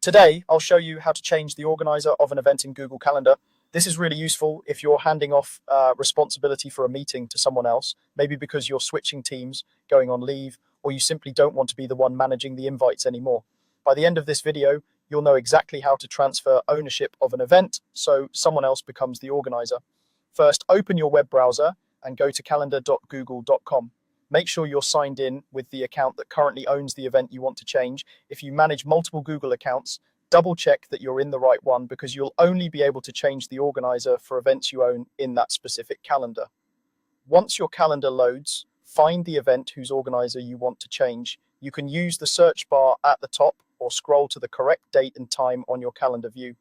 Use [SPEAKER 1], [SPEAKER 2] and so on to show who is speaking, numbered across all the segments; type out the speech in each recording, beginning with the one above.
[SPEAKER 1] Today, I'll show you how to change the organizer of an event in Google Calendar. This is really useful if you're handing off responsibility for a meeting to someone else, maybe because you're switching teams, going on leave, or you simply don't want to be the one managing the invites anymore. By the end of this video, you'll know exactly how to transfer ownership of an event so someone else becomes the organizer. First, open your web browser and go to calendar.google.com. Make sure you're signed in with the account that currently owns the event you want to change. If you manage multiple Google accounts, double check that you're in the right one because you'll only be able to change the organizer for events you own in that specific calendar. Once your calendar loads, find the event whose organizer you want to change. You can use the search bar at the top or scroll to the correct date and time on your calendar view.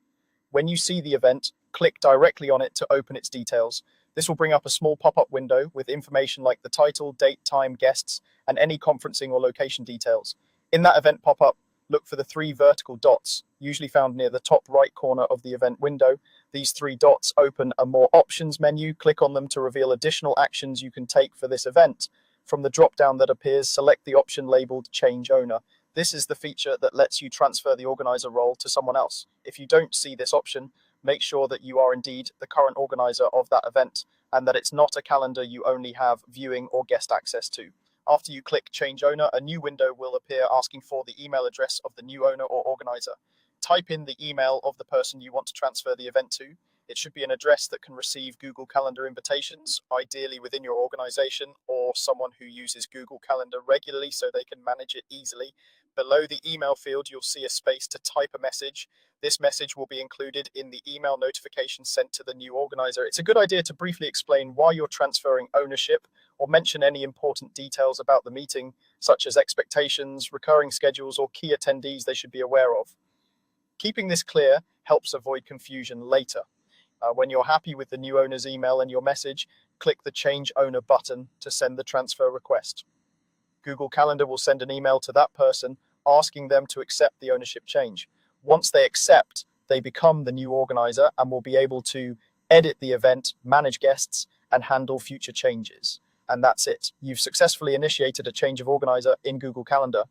[SPEAKER 1] When you see the event, click directly on it to open its details. This will bring up a small pop-up window with information like the title, date, time, guests, and any conferencing or location details. In that event pop-up, look for the three vertical dots, usually found near the top right corner of the event window. These three dots open a More Options menu. Click on them to reveal additional actions you can take for this event. From the drop-down that appears, select the option labeled Change Owner. This is the feature that lets you transfer the organizer role to someone else. If you don't see this option, make sure that you are indeed the current organizer of that event and that it's not a calendar you only have viewing or guest access to. After you click Change Owner, a new window will appear asking for the email address of the new owner or organizer. Type in the email of the person you want to transfer the event to. It should be an address that can receive Google Calendar invitations, ideally within your organization or someone who uses Google Calendar regularly so they can manage it easily. Below the email field, you'll see a space to type a message. This message will be included in the email notification sent to the new organizer. It's a good idea to briefly explain why you're transferring ownership or mention any important details about the meeting, such as expectations, recurring schedules, or key attendees they should be aware of. Keeping this clear helps avoid confusion later. When you're happy with the new owner's email and your message, click the Change Owner button to send the transfer request. Google Calendar will send an email to that person asking them to accept the ownership change. Once they accept, they become the new organizer and will be able to edit the event, manage guests, and handle future changes. And that's it. You've successfully initiated a change of organizer in Google Calendar.